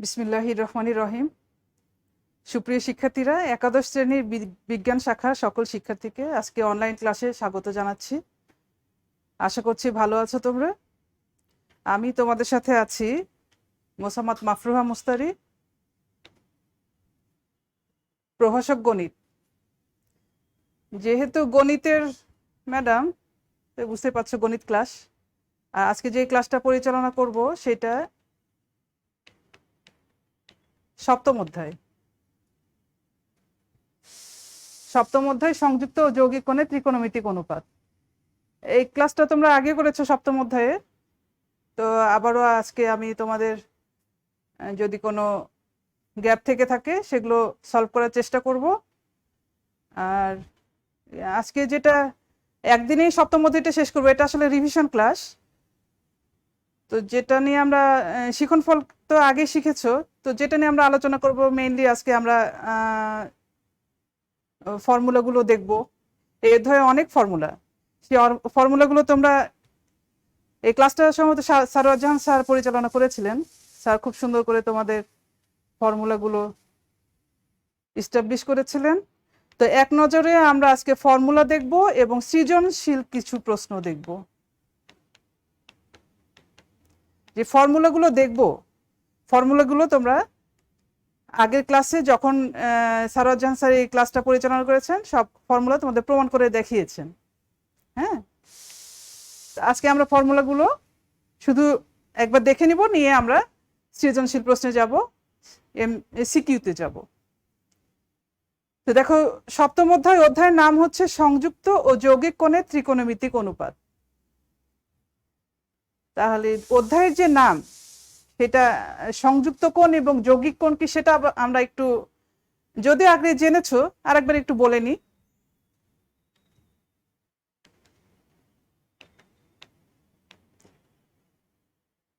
বিসমিল্লাহির রহমানির রহিম। সুপ্রিয় শিক্ষার্থীরা, একাদশ শ্রেণীর বিজ্ঞান শাখার সকল শিক্ষার্থীকে আজকে অনলাইন ক্লাসে স্বাগত জানাচ্ছি। আশা করছি ভালো আছো তোমরা। আমি তোমাদের সাথে আছি মোসাম্মদ মাফরুহা মুস্তারি, প্রভাষক গণিত। যেহেতু গণিতের ম্যাডাম, বুঝতে পারছো গণিত ক্লাস, আর আজকে যে ক্লাসটা পরিচালনা করব সেটা সপ্তম অধ্যায় সংযুক্ত ও যৌগিক কোণের ত্রিকোণমিতিক অনুপাত। এই ক্লাসটা তোমরা আগে করেছো সপ্তম অধ্যায়ে, তো আবারও আজকে আমি তোমাদের যদি কোনো গ্যাপ থেকে থাকে সেগুলো সলভ করার চেষ্টা করব। আর আজকে যেটা একদিনেই সপ্তম অধ্যায়টা শেষ করবো, এটা আসলে রিভিশন ক্লাস। তো যেটা নিয়ে আমরা শিখনফল তো আগে শিখেছো, তো যেটা নিয়ে আমরা আলোচনা করব মেইনলি আজকে আমরা ফর্মুলাগুলো দেখব। এই অধ্যায়ে অনেক ফর্মুলা, সেই ফর্মুলাগুলো তোমরা এই ক্লাসটা সম্ভবত সারোয়ার জাহান স্যার পরিচালনা করেছিলেন। স্যার খুব সুন্দর করে তোমাদের ফর্মুলাগুলো এস্টাবলিশ করেছিলেন। তো এক নজরে আমরা আজকে ফর্মুলা দেখব এবং সৃজনশীল কিছু প্রশ্ন দেখব। যে ফর্মুলাগুলো দেখব, ফর্মুলাগুলো তোমরা আগের ক্লাসে যখন সারোয়ার জাহান স্যার এই ক্লাসটা পরিচালনা করেছেন সব ফর্মুলা তোমাদের প্রমাণ করে দেখিয়েছেন। হ্যাঁ, আজকে আমরা ফর্মুলাগুলো শুধু একবার দেখে নিব, নিয়ে আমরা সৃজনশীল প্রশ্নে যাব, সিকিউতে যাব। তো দেখো, সপ্তম অধ্যায়ের নাম হচ্ছে সংযুক্ত ও যৌগিক কোণের ত্রিকোণমিতিক অনুপাত। তাহলে অধ্যায়ের যে নাম সেটা সংযুক্ত কোণ এবং যৌগিক কোণ কি সেটা আমরা একটু, যদি আগে জেনেছো আর একবার একটু বলে নিই।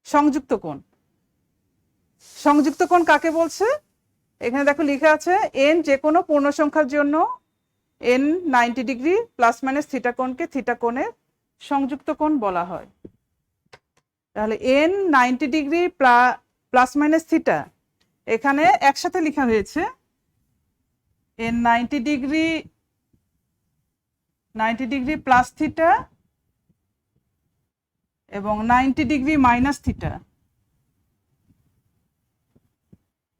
সংযুক্ত কোণ কাকে বলছে? এখানে দেখো লেখা আছে এন যে কোনো পূর্ণ সংখ্যার জন্য N 90 degree plus minus theta কোণকে থিটা কোণের সংযুক্ত কোণ বলা হয়। তাহলে N 90 degree plus minus theta এখানে একসাথে লেখা হয়েছে। এন 90 ডিগ্রি প্লাস থিটা এবং 90 ডিগ্রি মাইনাস থিটা,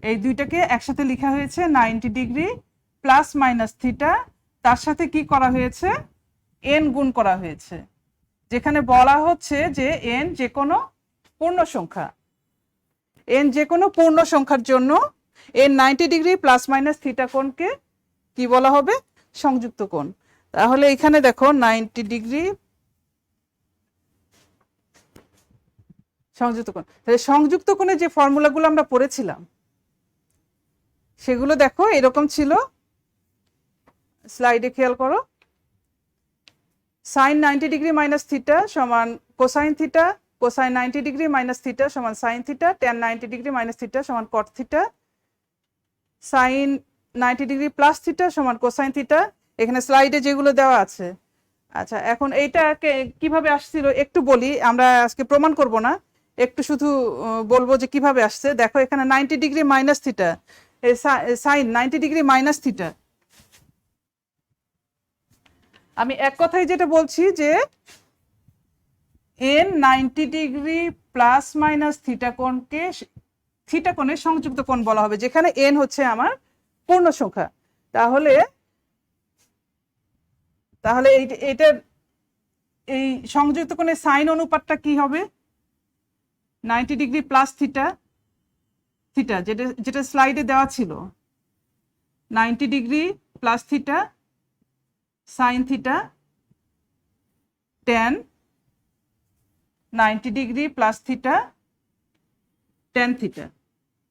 এই দুইটাকে একসাথে লেখা হয়েছে 90 ডিগ্রি প্লাস মাইনাস থিটা। তার সাথে কি করা হয়েছে? এন গুণ করা হয়েছে, যেখানে বলা হচ্ছে যে এন যে কোনো পূর্ণ সংখ্যা, এন যে কোনো পূর্ণ সংখ্যার জন্য N 90 degree plus minus theta কোণকে কি বলা হবে? সংযুক্ত কোণ। তাহলে এখানে দেখো 90 ডিগ্রি সংযুক্ত কোণ। তাহলে সংযুক্ত কোণের যে ফর্মুলাগুলো আমরা পড়েছিলাম সেগুলো দেখো এরকম ছিল, স্লাইডে খেয়াল করো। সাইন 90 ডিগ্রি মাইনাস থিটা সমান cosine theta, cosine 90 degree minus theta সমান sine theta, tan 90 degree minus theta সমান cot theta, sine 90 degree plus theta সমান কোসাইন থিটা। এখানে স্লাইডে যেগুলো দেওয়া আছে। আচ্ছা, এখন এইটাকে কিভাবে আসছিল একটু বলি, আমরা আজকে প্রমাণ করব না, একটু শুধু বলবো যে কিভাবে আসছে। দেখো এখানে 90 degree minus theta, sine 90 degree minus theta, আমি এক কথায় যেটা বলছি যে N 90 degree plus minus theta কোণকে থিটা কোণের সংযুক্ত কোণ বলা হবে, যেখানে এন হচ্ছে আমার পূর্ণ সংখ্যা। তাহলে এইটার এই সংযুক্ত কোণের সাইন অনুপাতটা কি হবে? 90 ডিগ্রি প্লাস থিটা, যেটা স্লাইডে দেওয়া ছিল, 90 degree plus theta sign theta tan 90 degree plus theta tan theta.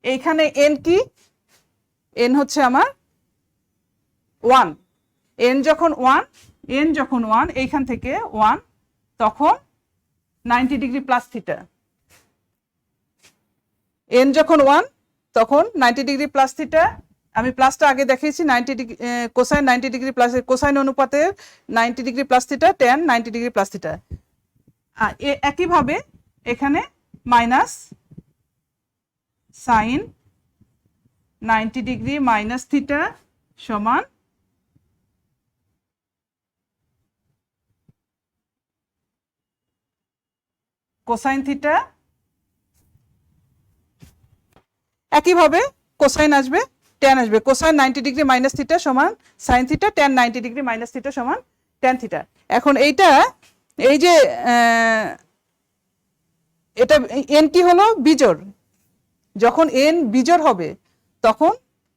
এইখানে এন কি? এন হচ্ছে আমার 1। এন যখন 1 এইখান থেকে 1, তখন 90 ডিগ্রি প্লাস থিটা। এন যখন 1 তখন 90 ডিগ্রি প্লাস থিটা। আমি প্লাসটা আগে দেখিয়েছি, 90 degree cosine 90 degree plus cosine অনুপাতের 90 degree plus theta tan 90 degree plus theta. একইভাবে এখানে minus sign 90 degree minus theta সমান কোসাইন থিটা। একইভাবে কোসাইন আসবে, ট্যান আসবে। কোসাইন 90 ডিগ্রি মাইনাস থিটা সমান sine theta, tan 90 degree minus theta সমান tan theta. এখন এইটা এই যে এটা এন কি হলো বিজোড়, যখন এন বিজোড় হবে তখন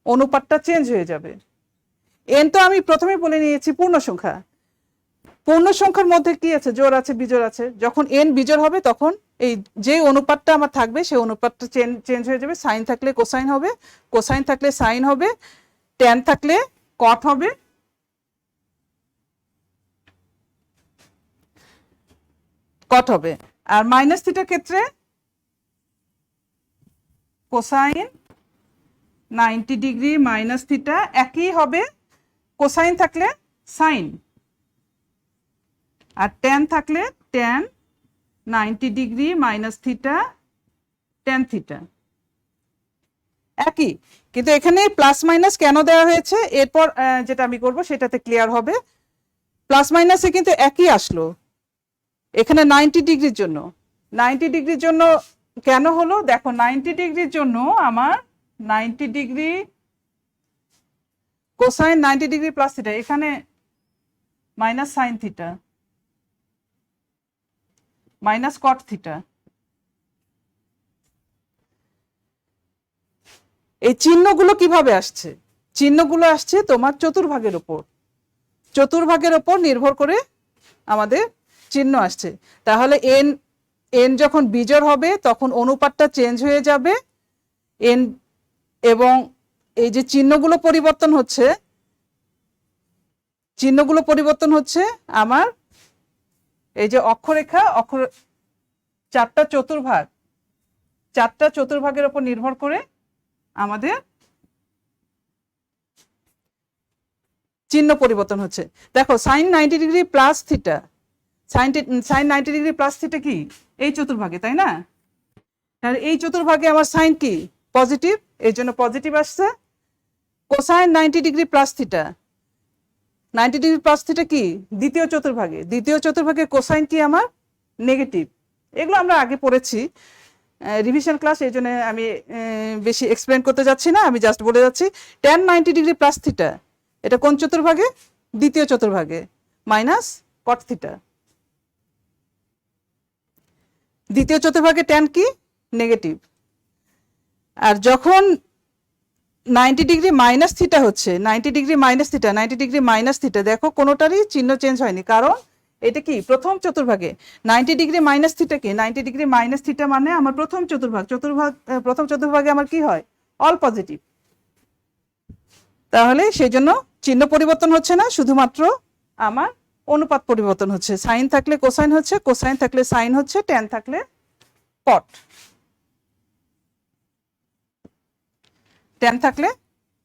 অনুপাতটা চেঞ্জ হয়ে যাবে। এন তো আমি প্রথমে বলে নিয়েছি পূর্ণ সংখ্যা, পূর্ণ সংখ্যার মধ্যে কি আছে, জোড় আছে বিজোড় আছে। যখন এন বিজোড় হবে তখন এই যে অনুপাতটা আমার থাকবে সেই অনুপাতটা চেঞ্জ হয়ে যাবে। সাইন থাকলে কোসাইন হবে, কোসাইন থাকলে সাইন হবে, ট্যান থাকলে কট হবে, কট হবে। আর মাইনাস থিটার ক্ষেত্রে কোসাইন 90 ডিগ্রি মাইনাস থিটা একই হবে, কোসাইন থাকলে সাইন, আর ট্যান থাকলে tan 90 degree minus theta tan theta একই। কিন্তু এখানে প্লাস মাইনাস কেন দেওয়া হয়েছে এরপর যেটা আমি করব সেটাতে ক্লিয়ার হবে। প্লাস মাইনাসে কিন্তু একই আসলো এখানে 90 ডিগ্রির জন্য। 90 ডিগ্রির জন্য কেন হলো দেখো, 90 ডিগ্রির জন্য আমার 90 degree cosine 90 degree plus theta, এখানে minus sine theta minus cot theta. এই চিহ্নগুলো কিভাবে আসছে? চিহ্নগুলো আসছে তোমার চতুর্ভাগের উপর, চতুর্ভাগের উপর নির্ভর করে আমাদের চিহ্ন আসছে। তাহলে এন এন যখন বিজোড় হবে তখন অনুপাতটা চেঞ্জ হয়ে যাবে এন, এবং এই যে চিহ্নগুলো পরিবর্তন হচ্ছে, চিহ্নগুলো পরিবর্তন হচ্ছে আমার এই যে অক্ষরেখা, অক্ষর চারটা চতুর্ভাগ, চারটা চতুর্ভাগের উপর নির্ভর করে আমাদের চিহ্ন পরিবর্তন হচ্ছে। দেখো sine 90 degree plus theta, sine 90 degree plus theta কি এই চতুর্ভাগে, তাই না? তাহলে এই চতুর্ভাগে আমার সাইন কি পজিটিভ, এর জন্য পজিটিভ আসছে। Cosine 90 degree plus theta, 90 degree plus theta কি দ্বিতীয় চতুর্ভাগে, দ্বিতীয় চতুর্ভাগে কোসাইন কি আমার নেগেটিভ। এগুলো আমরা আগে পড়েছি রিভিশন ক্লাস, এই জন্য আমি বেশি এক্সপ্লেন করতে যাচ্ছি না, আমি জাস্ট বলে যাচ্ছি। ট্যান 90 ডিগ্রি প্লাস থিটা এটা কোন চতুর্ভাগে? দ্বিতীয় চতুর্ভাগে, মাইনাস কট থিটা। দ্বিতীয় চতুর্ভাগে ট্যান কি নেগেটিভ। আর যখন 90 ডিগ্রি মাইনাস থিটা হচ্ছে, 90 degree minus theta, 90 degree minus theta, দেখো কোনোটারই চিহ্ন চেঞ্জ হয়নি, কারণ এটা কি প্রথম চতুর্ভাগে। 90 ডিগ্রি মাইনাস থিটা কি, 90 ডিগ্রি মাইনাস থিটা মানে আমার প্রথম চতুর্ভাগ, প্রথম চতুর্ভাগে আমার কি হয় অল পজিটিভ। তাহলে সেই জন্য চিহ্ন পরিবর্তন হচ্ছে না, শুধুমাত্র আমার অনুপাত পরিবর্তন হচ্ছে। সাইন থাকলে কোসাইন হচ্ছে, কোসাইন থাকলে সাইন হচ্ছে, ট্যান থাকলে কট, ট্যান থাকলে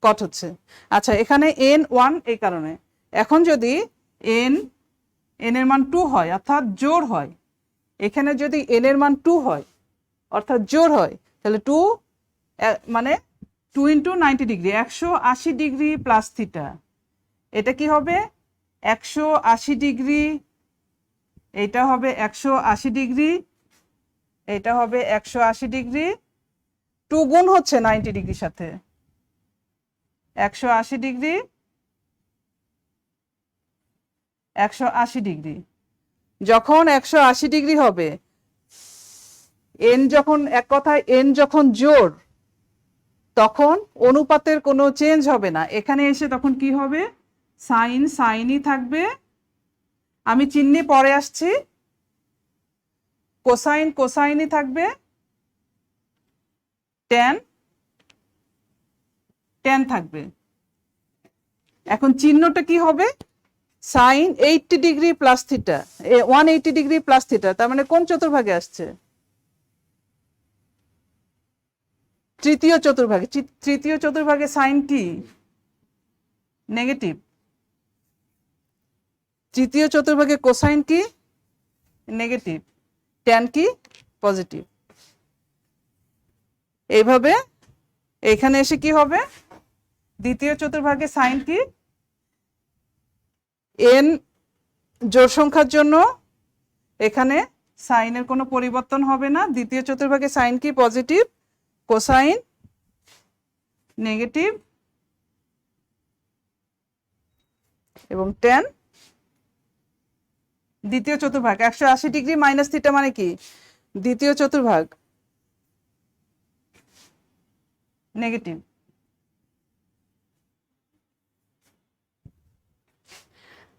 কট হচ্ছে। আচ্ছা এখানে n1 এই কারণে। এখন যদি n এর মান 2 হয় অর্থাৎ জোড় হয়, এখানে যদি n এর মান 2 হয় অর্থাৎ জোড় হয়, তাহলে 2 মানে 2 into 90 degree 180 degree plus theta, এটা কি হবে 180 ডিগ্রি, এটা হবে 180 ডিগ্রি, এটা হবে 180 ডিগ্রি, 2 গুণ হচ্ছে 90 ডিগ্রির সাথে 180 ডিগ্রি 180 ডিগ্রি। যখন 180 ডিগ্রি হবে, এন যখন এক কথায় এন যখন জোড়, তখন অনুপাতের কোনো চেঞ্জ হবে না। এখানে এসে তখন কি হবে, সাইন সাইনই থাকবে, আমি চিহ্নে পরে আসছি, কোসাইন কোসাইনই থাকবে, ট্যান ট্যান থাকবে। এখন চিহ্নটা কি হবে, sine 80 degree plus theta, 180 degree plus theta, তার মানে কোন চতুর্ভাগে আসছে? তৃতীয় চতুর্ভাগে। তৃতীয় চতুর্ভাগে সাইন কি নেগেটিভ, তৃতীয় চতুর্ভাগে কোসাইন কি নেগেটিভ, ট্যান কি পজিটিভ। এইভাবে এখানে এসে কি হবে, দ্বিতীয় চতুর্ভাগে সাইন কি, এন জোড় সংখ্যার জন্য এখানে সাইনের কোনো পরিবর্তন হবে না। দ্বিতীয় চতুর্ভাগে সাইন কি, পজিটিভ, কোসাইন নেগেটিভ এবং ট্যান দ্বিতীয় চতুর্ভাগ। 180 ডিগ্রি মাইনাস থিটা মানে কি, দ্বিতীয় চতুর্ভাগ নেগেটিভ।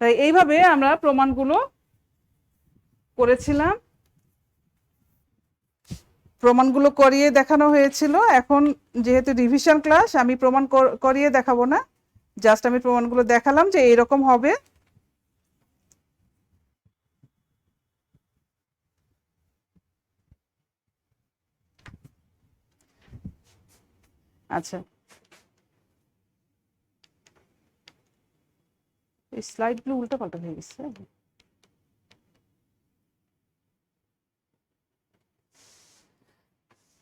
তাই এইভাবে আমরা প্রমাণগুলো করেছিলাম, প্রমাণগুলো করিয়ে দেখানো হয়েছিল। এখন যেহেতু রিভিশন ক্লাস, আমি প্রমাণ করিয়ে দেখাবো না, জাস্ট আমি প্রমাণগুলো দেখালাম যে এরকম হবে। আচ্ছা, এই স্লাইডগুলো উল্টাপাল্টা হয়ে গেছে।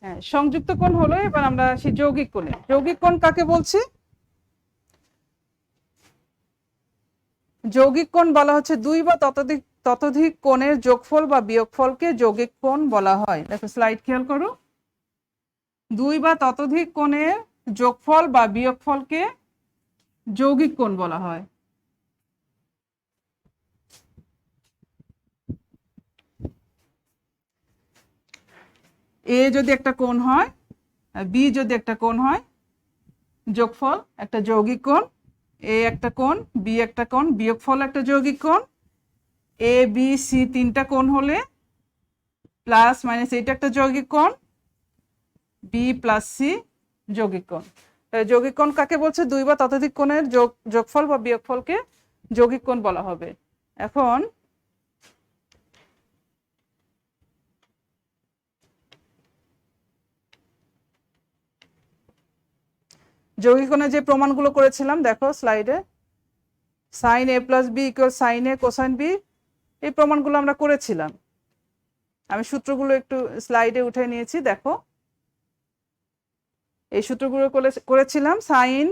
হ্যাঁ, সংযুক্ত কোণ হলো, এবার আমরা আসি যৌগিক কোণে। যৌগিক কোণ কাকে বলছি? যৌগিক কোণ বলা হচ্ছে দুই বা ততোধিক কোণের যোগফল বা বিয়োগফলকে যৌগিক কোণ বলা হয়। দেখো স্লাইড খেয়াল করো, দুই বা ততোধিক কোণের যোগফল বা বিয়োগফলকে যৌগিক কোণ বলা হয়। এ যদি একটা কোণ হয়, বি যদি একটা কোণ হয়, যোগফল একটা যৌগিক কোণ, এ একটা কোণ, বি একটা কোণ, বিয়োগফল একটা যৌগিক কোণ। এ বি সি তিনটা কোণ হলে প্লাস মাইনাস এটা একটা যৌগিক কোণ, বি প্লাস সি যৌগিক কোণ। যৌগিক কোণ কাকে বলছে? দুই বা ততোধিক কোণের যোগফল বা বিয়োগফলকে যৌগিক কোণ বলা হবে। এখন যৌগিক কোণের যে প্রমাণগুলো করেছিলাম দেখো স্লাইডে, সাইন এ প্লাস বি ইকুয়াল সাইন এ কোসাইন বি, এই প্রমাণগুলো আমরা করেছিলাম। আমি সূত্রগুলো একটু স্লাইডে উঠে নিয়েছি, দেখো এই সূত্রগুলো করেছিলাম। সাইন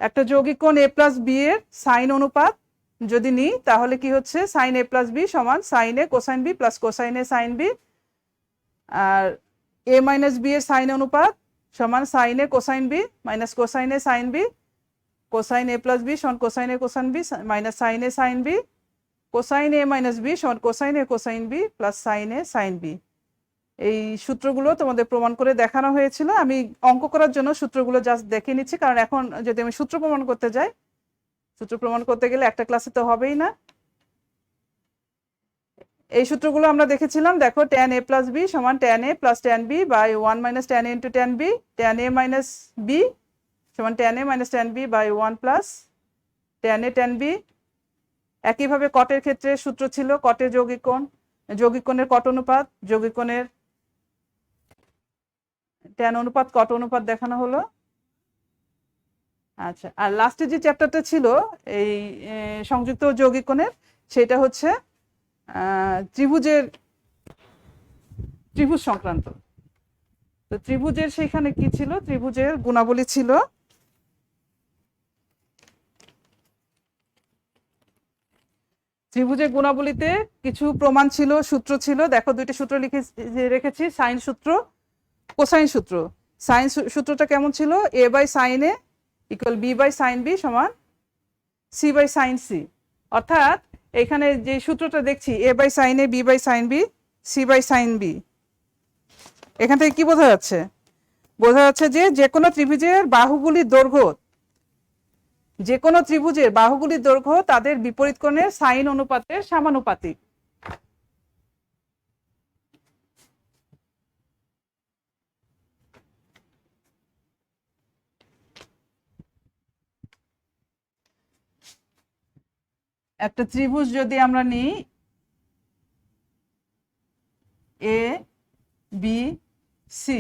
একটা যৌগিক কোণ এ প্লাস বি এর সাইন অনুপাত যদি নিই তাহলে কি হচ্ছে, সাইন এ প্লাস বি সমান সাইন এ কোসাইন বি প্লাস কোসাইন এ সাইন বি, আর এ মাইনাস বি এর সাইন অনুপাত সমান sign A cosine B minus cosine A sine B, cosine A plus B সমান cosine A cosine B minus sine A sine B, cosine A minus B সমান cosine A cosine B plus sign A sine B. এই সূত্রগুলো তোমাদের প্রমাণ করে দেখানো হয়েছিল। আমি অঙ্ক করার জন্য সূত্রগুলো জাস্ট দেখে নিচ্ছি, কারণ এখন যদি আমি সূত্র প্রমাণ করতে যাই, সূত্র প্রমাণ করতে গেলে একটা ক্লাসে তো হবেই না। এই সূত্রগুলো আমরা দেখেছিলাম, দেখো tan a প্লাস বি সমান tan a প্লাস tan b by 1 minus tan a into tan b, tan a minus b সমান tan a মাইনাস tan b by 1 plus tan a tan b। একইভাবে কটের ক্ষেত্রে সূত্র ছিল কটের যৌগিক কোণ, যৌগিক কোণের কট অনুপাত, যৌগিক কোণের tan অনুপাত কট অনুপাত দেখানো হলো। আচ্ছা, আর লাস্টে যে চ্যাপ্টারটা ছিল এই সংযুক্ত যৌগিক কোণের, সেটা হচ্ছে ত্রিভুজ সংক্রান্ত। তো ত্রিভুজের সেখানে কি ছিল, ত্রিভুজের গুণাবলী ছিল। ত্রিভুজের গুণাবলীতে কিছু প্রমাণ ছিল, সূত্র ছিল। দেখো দুইটা সূত্র রেখেছি, সাইন সূত্র, কোসাইন সূত্র। সাইন সূত্রটা কেমন ছিল, A by sine A equal B by sine B সমান সি বাই সাইন সি। অর্থাৎ এখানে যে সূত্রটা দেখছি A by sine A B by sine B C by sine B, এখান থেকে কি বোঝা যাচ্ছে? বোঝা যাচ্ছে যে যে কোনো ত্রিভুজের বাহুগুলির দৈর্ঘ্য, যে কোনো ত্রিভুজের বাহুগুলির দৈর্ঘ্য তাদের বিপরীত কোণের সাইন অনুপাতের সমানুপাতিক। একটা ত্রিভুজ যদি আমরা নিই এ বি সি,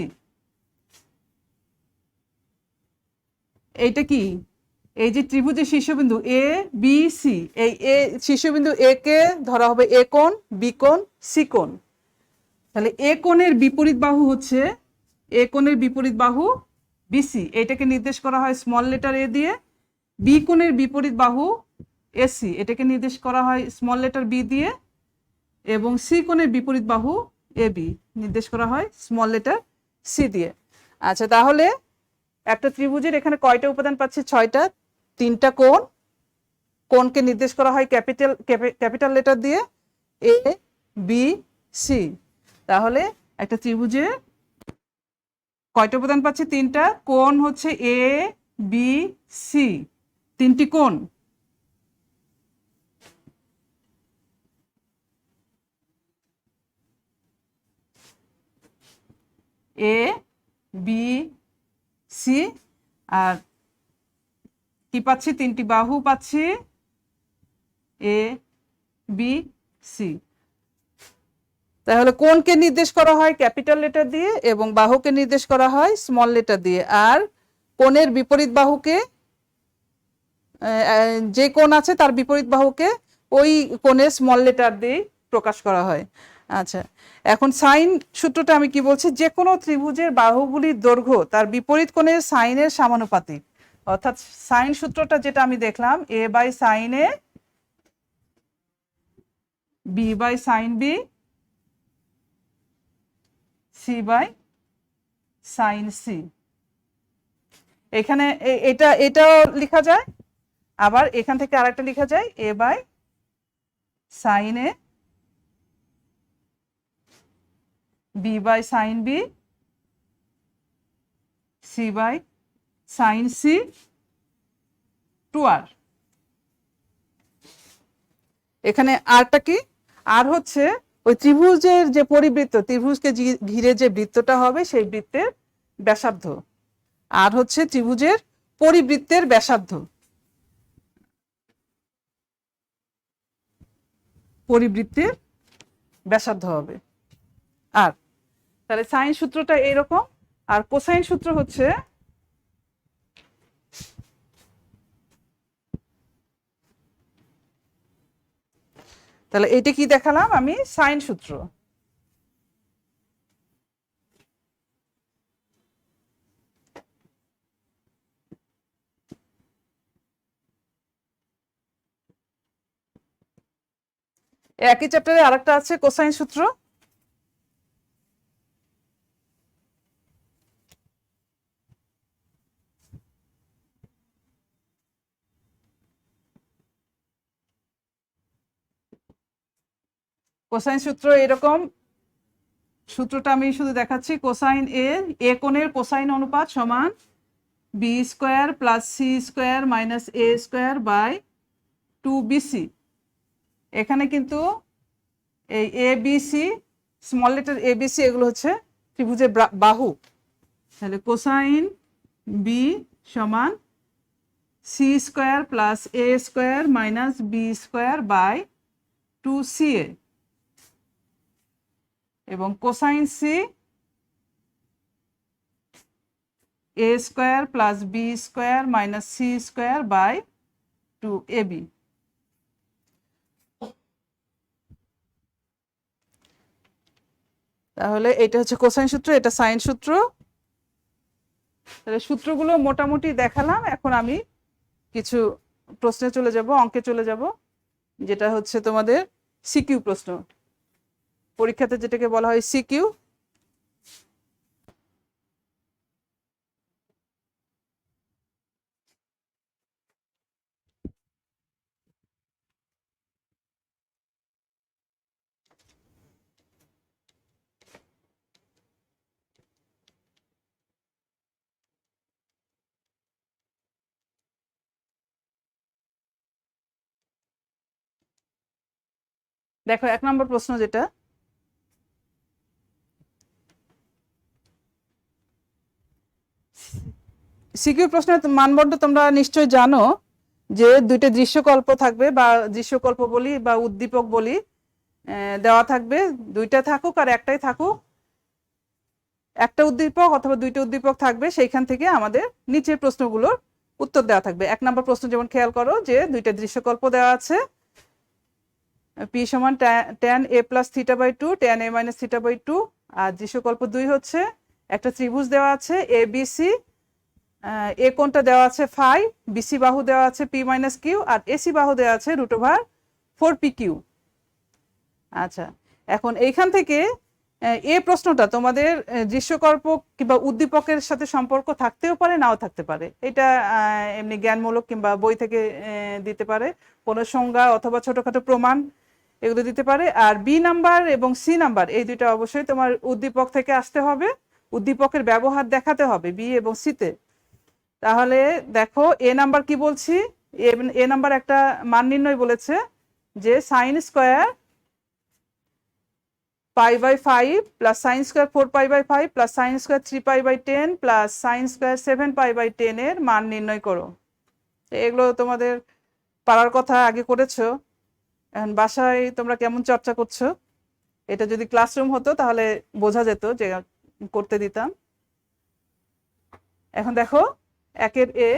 এইটা কি, এই যে ত্রিভুজের শীর্ষবিন্দু এ বি সি, এই এ শীর্ষবিন্দু এ কে ধরা হবে এ কোণ, বি কোণ, সি কোণ। তাহলে এ কোণের বিপরীত বাহু হচ্ছে, এ কোণের বিপরীত বাহু বিসি, এটাকে নির্দেশ করা হয় স্মল লেটার এ দিয়ে। বি কোণের বিপরীত বাহু এসি, এটাকে নির্দেশ করা হয় স্মল লেটার বি দিয়ে। এবং সি কোণের বিপরীত বাহু এ বি নির্দেশ করা হয় স্মল লেটার সি দিয়ে। আচ্ছা, তাহলে একটা ত্রিভুজের এখানে কয়টা উপাদান পাচ্ছি? 6টা। 3টা কোণ, কোণকে নির্দেশ করা হয় ক্যাপিটাল লেটার দিয়ে এ বি সি। তাহলে একটা ত্রিভুজে কয়টা উপাদান পাচ্ছি? 3টা। কোণ হচ্ছে এ বি সি, 3টি কোণ। A B C. আর কি পাচ্ছি? 3টি বাহু পাচ্ছি এ বি সি। তাহলে কোণকে নির্দেশ করা হয় ক্যাপিটাল লেটার দিয়ে এবং বাহুকে নির্দেশ করা হয় স্মল লেটার দিয়ে। আর কোণের বিপরীত বাহুকে, যে কোণ আছে তার বিপরীত বাহুকে ওই কোণের স্মল লেটার দিয়ে প্রকাশ করা হয়। আচ্ছা, এখন সাইন সূত্রটা আমি কি বলছি? যে কোনো ত্রিভুজের বাহুগুলির দৈর্ঘ্য তার বিপরীত কোণের সাইনের সমানুপাতিক। অর্থাৎ সাইন সূত্রটা যেটা আমি দেখলাম, A by sine A, B by sine B, C by sine C. এখানে এটাও লেখা যায়, আবার এখান থেকে আরেকটা লেখা যায় A by sine A, B by sine B, C by sine C two R. এখানে আরটা কি? আর হচ্ছে ওই ত্রিভুজের যে পরিবৃত্ত, ত্রিভুজকে ঘিরে যে বৃত্তটা হবে সেই বৃত্তের ব্যাসার্ধ। আর হচ্ছে ত্রিভুজের পরিবৃত্তের ব্যাসার্ধ, পরিবৃত্তের ব্যাসার্ধ হবে। আর তাহলে সাইন সূত্রটা এরকম। আর কোসাইন সূত্র হচ্ছে তাহলে এটা কি দেখালাম আমি? সাইন সূত্র। একই চ্যাপ্টারে আরেকটা আছে কোসাইন সূত্র। কোসাইন সূত্র এরকম, সূত্রটা আমি শুধু দেখাচ্ছি। কোসাইন এ কোণের কোসাইন অনুপাত সমান B square plus C square minus A square by 2bc। এখানে কিন্তু এই এ বি সি, small letter A B C, এগুলো হচ্ছে ত্রিভুজের বাহু। তাহলে কোসাইন বি সমান C square plus A square minus B square by 2ca, এবং cosine C A square plus B square minus C square by 2ab। তাহলে এটা হচ্ছে কোসাইন সূত্র, এটা সাইন সূত্র। তাহলে সূত্রগুলো মোটামুটি দেখালাম। এখন আমি কিছু প্রশ্নে চলে যাব, অঙ্কে চলে যাব, যেটা হচ্ছে তোমাদের সিকিউ প্রশ্ন। পরীক্ষাতে যেটাকে বলা হয় সিকিউ। দেখো 1 নম্বর প্রশ্ন যেটা, সিকিউ প্রশ্নের মানদণ্ড তোমরা নিশ্চয় জানো যে দুইটা দৃশ্যকল্প থাকবে, বা দৃশ্যকল্প বলি বা উদ্দীপক বলি, দেওয়া থাকবে। দুইটা থাকুক আর একটাই থাকুক, একটা উদ্দীপক অথবা দুইটা উদ্দীপক থাকবে, সেইখান থেকে আমাদের নিচের প্রশ্নগুলোর উত্তর দেওয়া থাকবে। 1 নম্বর প্রশ্ন যেমন খেয়াল করো যে দুইটা দৃশ্যকল্প দেওয়া আছে, পি সমান tan a plus theta by 2, tan a minus theta by 2। আর দৃশ্যকল্প 2 হচ্ছে একটা ত্রিভুজ দেওয়া আছে এ বি সি, এ কোণটা দেওয়া আছে ফাই, বিসি বাহু দেওয়া আছে পি মাইনাস কিউ, আর এসি বাহু দেওয়া আছে √4 pq। আচ্ছা, এখন এইখান থেকে এই প্রশ্নটা তোমাদের দৃশ্যকল্পক কিংবা উদ্দীপকের সাথে সম্পর্ক থাকতেও পারে, নাও থাকতে পারে। এটা এমনি জ্ঞানমূলক কিংবা বই থেকে দিতে পারে, কোনো সংজ্ঞা অথবা ছোটখাটো প্রমাণ এগুলো দিতে পারে। আর বি নাম্বার এবং সি নাম্বার এই দুইটা অবশ্যই তোমার উদ্দীপক থেকে আসতে হবে, উদ্দীপকের ব্যবহার দেখাতে হবে বি এবং সিতে। তাহলে দেখো এ নাম্বার কি বলছি, এ নাম্বার একটা মান নির্ণয় বলেছে যে sine square π/5 plus sine square 4π/5 plus sine square 3π/10 plus sine square 7π/10 এর মান নির্ণয় করো। এগুলো তোমাদের পারার কথা আগে করেছো, এখন বাসায় তোমরা কেমন চর্চা করছো? এটা যদি ক্লাসরুম হতো তাহলে বোঝা যেত যে করতে দিতাম। এখন দেখো 1 এ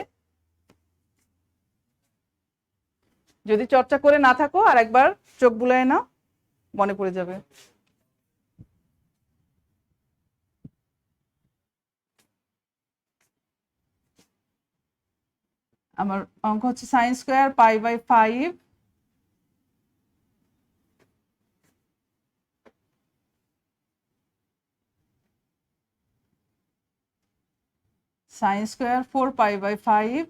যদি চর্চা করে না থাকো আর একবার চোখ বুলায় নাও, মনে পড়ে যাবে। আমার অঙ্ক হচ্ছে সাইন স্কোয়ার π/5 সাইন স্কোয়ার 4π/5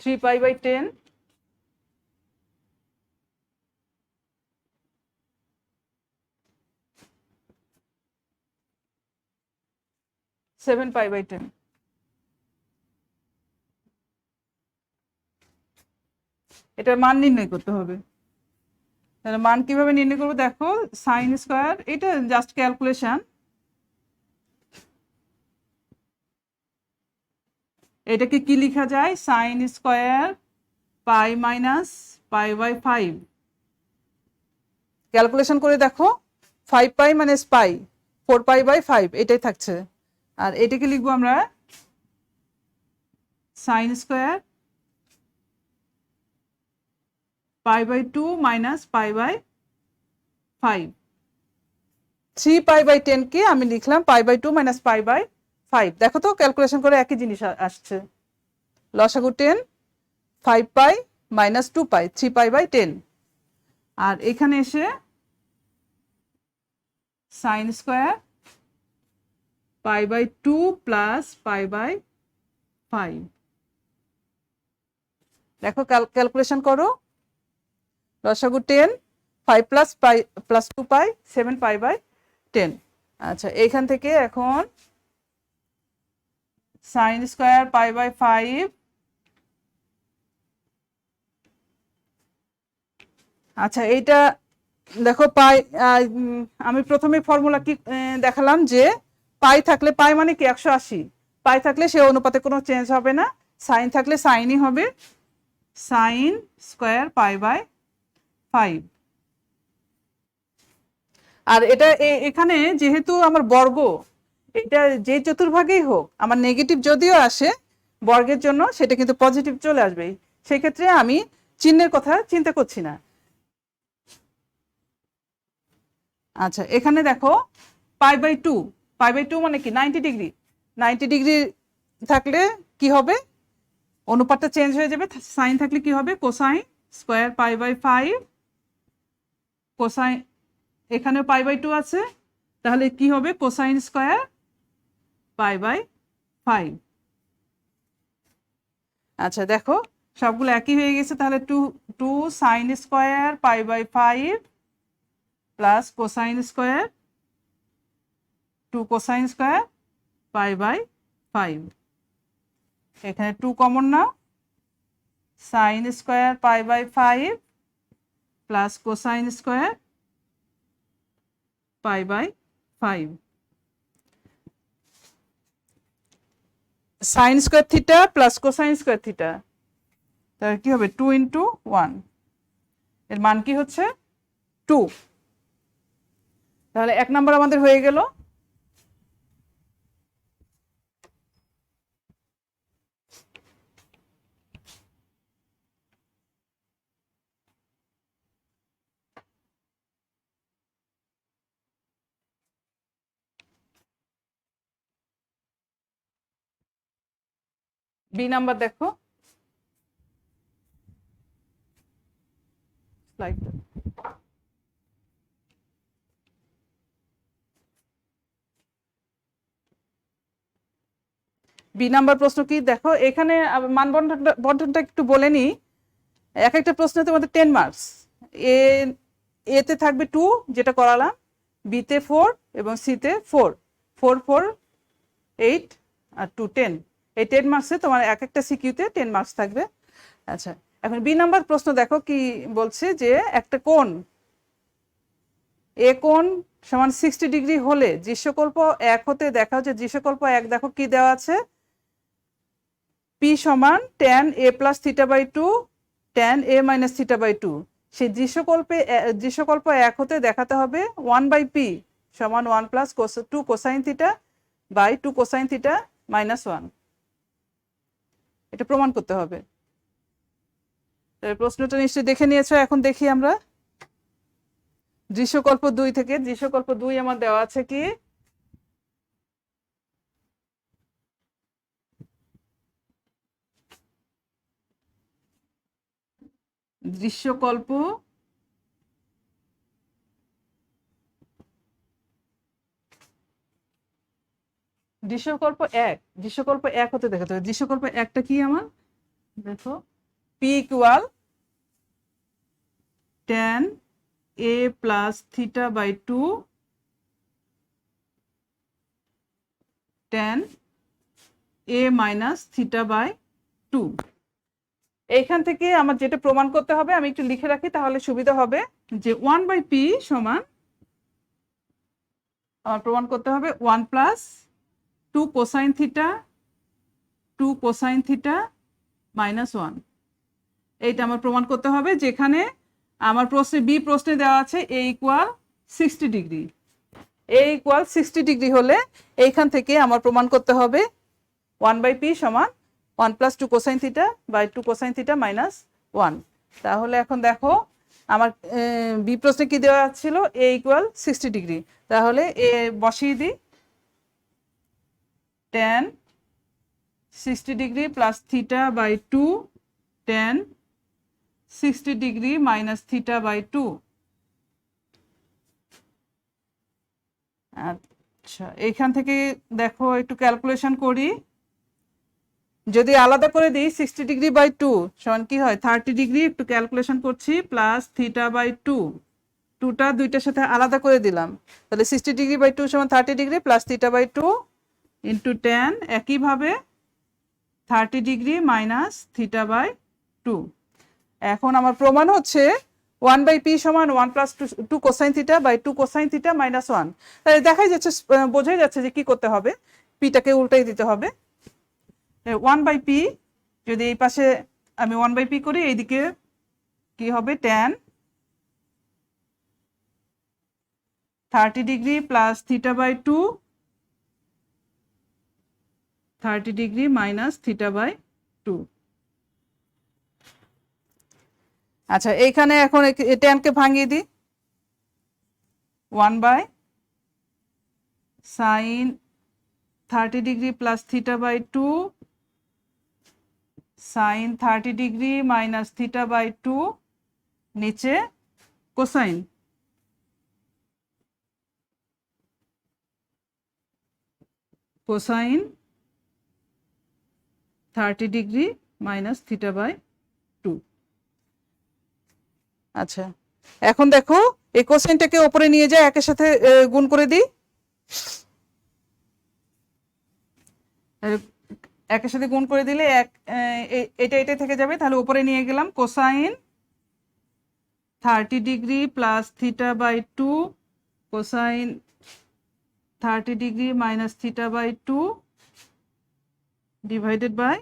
3π/10 7π/10। এটার মান নির্ণয় করতে হবে। তাহলে মান কিভাবে নির্ণয় করবো দেখো, সাইন স্কোয়ার এটা জাস্ট ক্যালকুলেশন, এটাকে কি লেখা যায়, sine square pi minus π/5। Calculation করে দেখো 5π মাইনাস পাই 4π/5 এটাই থাকছে। আর এটাকে লিখবো আমরা সাইন স্কোয়ার π/2 মাইনাস π/5। 3π/10 কে আমি লিখলাম π/2 মাইনাস π/5। দেখো তো ক্যালকুলেশন করে একই জিনিস আসছে। লসাগু 10, 5π মাইনাস 2π, 3π/10। আর এখানে এসে সাইন স্কোয়ার π/2 প্লাস π/5। দেখো ক্যালকুলেশন করো, লসাগু 10, 5 প্লাস 2π 7π/10। আচ্ছা, এইখান থেকে এখন সাইন স্কোয়ার π/5, আচ্ছা এইটা দেখো পাই, আমি প্রথমে ফর্মুলা কি দেখালাম যে পাই থাকলে, পাই মানে কি 180, পাই থাকলে সে অনুপাতে কোনো চেঞ্জ হবে না, সাইন থাকলে সাইনই হবে, সাইন স্কোয়ার π/5। আর এটা এখানে যেহেতু আমার বর্গ, এটা যে চতুর্ভাগেই হোক আমার নেগেটিভ যদিও আসে বর্গের জন্য সেটা কিন্তু পজিটিভ চলে আসবে, সেক্ষেত্রে আমি চিহ্নের কথা চিন্তা করছি না। আচ্ছা, এখানে দেখো π/2, π/2 মানে কি 90 ডিগ্রি, 90 ডিগ্রি থাকলে কি হবে, অনুপাতটা চেঞ্জ হয়ে যাবে, সাইন থাকলে কি হবে, কোসাইন স্কোয়ার π/5, কোসাইন এখানেও π/2 আছে, তাহলে কি হবে কোসাইন স্কোয়ার π/5। আচ্ছা দেখো সবগুলো একই হয়ে গেছে, তাহলে 2 sine square π/5 plus cosine square 2 cosine square π/5। এখানে 2 কমন নাও, sine square π/5 plus cosine square π/5। Sine square theta plus cosine square theta, তাহলে কি হবে 2 × 1, এর মান কি হচ্ছে 2। তাহলে 1 নম্বর আমাদের হয়ে গেল। বি নাম্বার দেখো, স্লাইড। বি নাম্বার প্রশ্ন কি দেখো, এখানে বন্টনটা একটু বলে নিই। এক একটা প্রশ্ন তোমাদের 10 মার্কস। এতে থাকবে 2 যেটা করালাম, বিতে 4 এবং সিতে 4, 4 4 8 আর 2 10। এই 10 মার্কসে তোমার এক একটা সিকিউতে 10 মার্কস থাকবে। আচ্ছা, এখন বি নাম্বার প্রশ্ন দেখো কি বলছে, যে একটা কোণ এ কোণ সমান 60 ডিগ্রি হলে দৃশ্যকল্প 1 হতে দেখা হচ্ছে, দৃশ্যকল্প 1 দেখো কি দেওয়া আছে, পি সমান tan a plus theta by 2 tan a minus theta by 2। সেই দৃশ্যকল্প 1 হতে দেখাতে হবে 1 বাই পি সমান 1 plus 2 cosine theta by 2 cosine theta minus 1। এটা প্রমাণ করতে হবে। প্রশ্নটা নিশ্চয়ই দেখে নিয়েছো। এখন দেখি আমরা দৃশ্যকল্প 2 থেকে। দৃশ্যকল্প 2 আমার দেওয়া আছে কি, দৃশ্যকল্প দৃশ্যকল্প 1, দৃশ্যকল্প 1 হতে দেখাতে হবে। দৃশ্যকল্প 1টা কি আমার দেখো, P equal tan a plus theta by 2 tan a minus theta by 2। এইখান থেকে আমার যেটা প্রমাণ করতে হবে, আমি একটু লিখে রাখি তাহলে সুবিধা হবে, যে 1 বাই পি সমান আমার প্রমাণ করতে হবে 1 plus 2 cosine theta 2 cosine theta minus 1। এইটা আমার প্রমাণ করতে হবে, যেখানে আমার বি প্রশ্নে দেওয়া আছে a equal 60 degree. a equal 60 degree হলে এইখান থেকে আমার প্রমাণ করতে হবে 1 বাই পি সমান 1 plus 2 cosine theta by 2 cosine theta minus 1। তাহলে এখন দেখো আমার বি প্রশ্নে কি দেওয়া ছিল, a ইকুয়াল 60 ডিগ্রি। তাহলে এ বসিয়ে দিই, tan 60 degree plus theta by 2 tan 60 degree minus theta by 2। আচ্ছা, এইখান থেকে দেখো একটু ক্যালকুলেশন করি। যদি আলাদা করে দিই 60 ডিগ্রি বাই 2 সমান কি হয় 30 ডিগ্রি, একটু ক্যালকুলেশন করছি, প্লাস থিটা বাই 2, 2টা দুইটার সাথে আলাদা করে দিলাম, তাহলে 60 ডিগ্রি বাই 2 সমান 30 degree plus theta by 2 into tan, একইভাবে 30 ডিগ্রি মাইনাস থিটা বাই 2। এখন আমার প্রমাণ হচ্ছে 1 বাই পি সমান 1 plus 2 cosine theta by 2 cosine theta minus 1। তাহলে দেখাই যাচ্ছে, বোঝাই যাচ্ছে যে কি করতে হবে, পিটাকে উল্টাই দিতে হবে। 1 বাই পি যদি এই পাশে আমি 1 বাই পি করি, এইদিকে কি হবে tan 30 degree plus theta by 2 30 degree minus theta by 2। আচ্ছা, এইখানে এখন ট্যানকে ভাঙিয়ে দিই, 1 by sine 30 degree plus theta by 2 sine 30 degree minus theta by 2, নিচে cosine cosine 30 degree minus theta by 2। আচ্ছা, এখন দেখো এই কোসাইনটাকে উপরে নিয়ে যায়, একের সাথে গুণ করে দিই, একের সাথে গুণ করে দিলে এটা এটা থেকে যাবে, তাহলে উপরে নিয়ে গেলাম cosine 30 degree plus theta by 2 cosine 30 degree minus theta by 2 divided by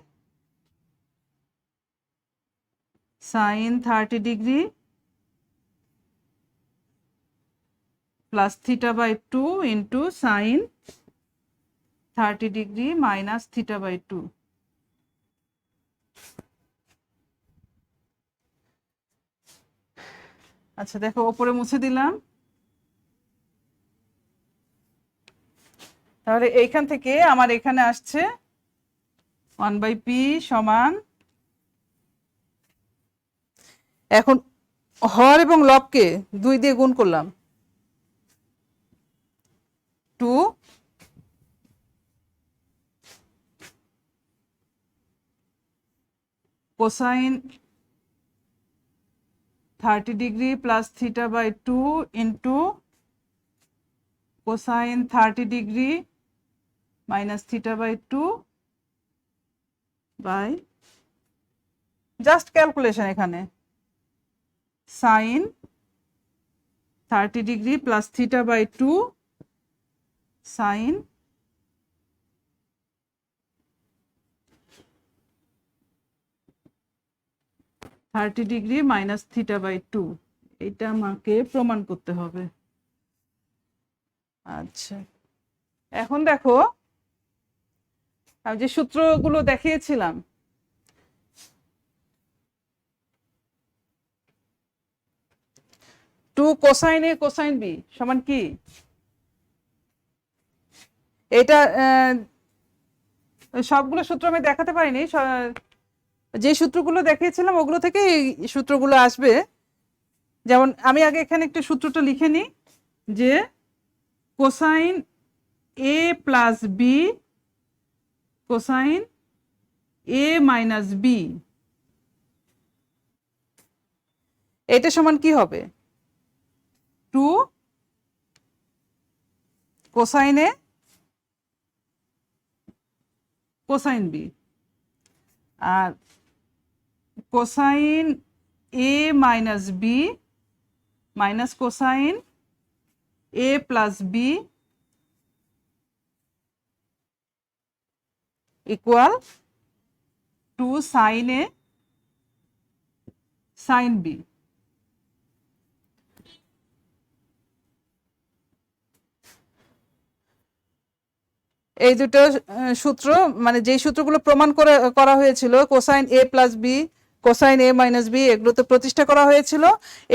sine 30 degree plus theta by 2 into sine 30 degree minus theta by 2। আচ্ছা, দেখো উপরে মুছে দিলাম, তাহলে এইখান থেকে আমার এখানে আসছে 1/p সমান, এখন হর এবং লবকে 2 দিয়ে গুণ করলাম, 2 cosine 30 degree plus theta by 2 into cosine 30 degree minus theta by 2 by just calculation, এখানে sine 30 degree plus theta by 2 sine 30 degree minus theta by 2, এটা আমাকে প্রমাণ করতে হবে। আচ্ছা, এখন দেখো আমি যে সূত্রগুলো দেখিয়েছিলাম, two cosine A cosine B সমান কি, এটা সবগুলো সূত্র আমি দেখাতে পারিনি, যে সূত্রগুলো দেখিয়েছিলাম ওগুলো থেকে এই সূত্রগুলো আসবে। যেমন আমি আগে এখানে একটা সূত্রটা লিখে নিই, যে cosine A plus B cosine A minus B, এটা সমান কি হবে, 2 cosine A cosine B, R cosine A minus B minus cosine A plus B equal 2 sine A sine B. এই দুটো সূত্র, মানে যেই সূত্রগুলো প্রমাণ করা হয়েছিল, cosine A plus B cosine A minus B, এগুলোতে প্রতিষ্ঠা করা হয়েছিল।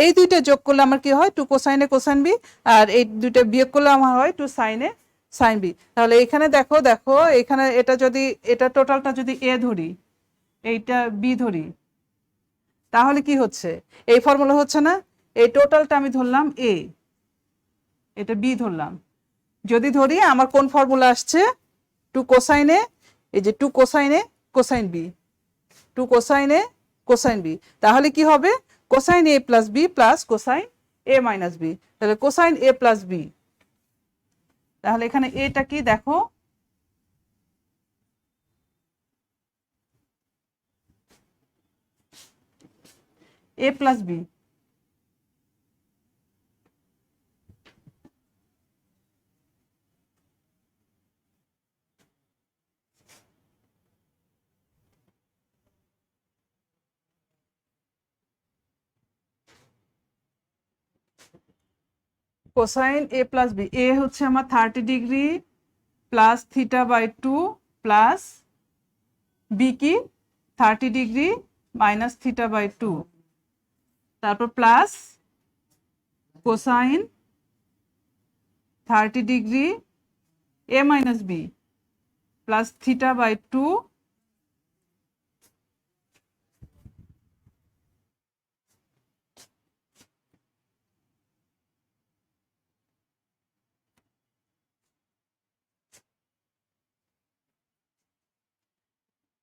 এই দুইটা যোগ করলে আমার কি হয়, 2 কোসাইন এ কোসাইন বি, আর এই দুইটা বিয়োগ করলে আমার হয় 2 সাইন এ সাইন বি। তাহলে এখানে দেখো এখানে এটা যদি, এটা টোটালটা যদি এ ধরি, এইটা বি ধরি, তাহলে কি হচ্ছে, এই ফর্মুলা হচ্ছে না, এই টোটালটা আমি ধরলাম এ, এটা বি ধরলাম, যদি ধরি আমার কোন ফর্মুলা আসছে, 2 কোসাইন এ, এই যে 2 cosine A cosine B, 2 cosine A cosine B, তাহলে কি হবে, cosine A plus B plus cosine A minus B, তাহলে কোসাইন এ প্লাস বি। তাহলে এখানে এটা কি দেখো, A plus B, cosine A plus B, A হচ্ছে আমার 30 degree plus theta by 2 plus B কি 30 ডিগ্রি মাইনাস থিটা বাই 2, তারপর plus cosine 30 degree A minus B plus theta by 2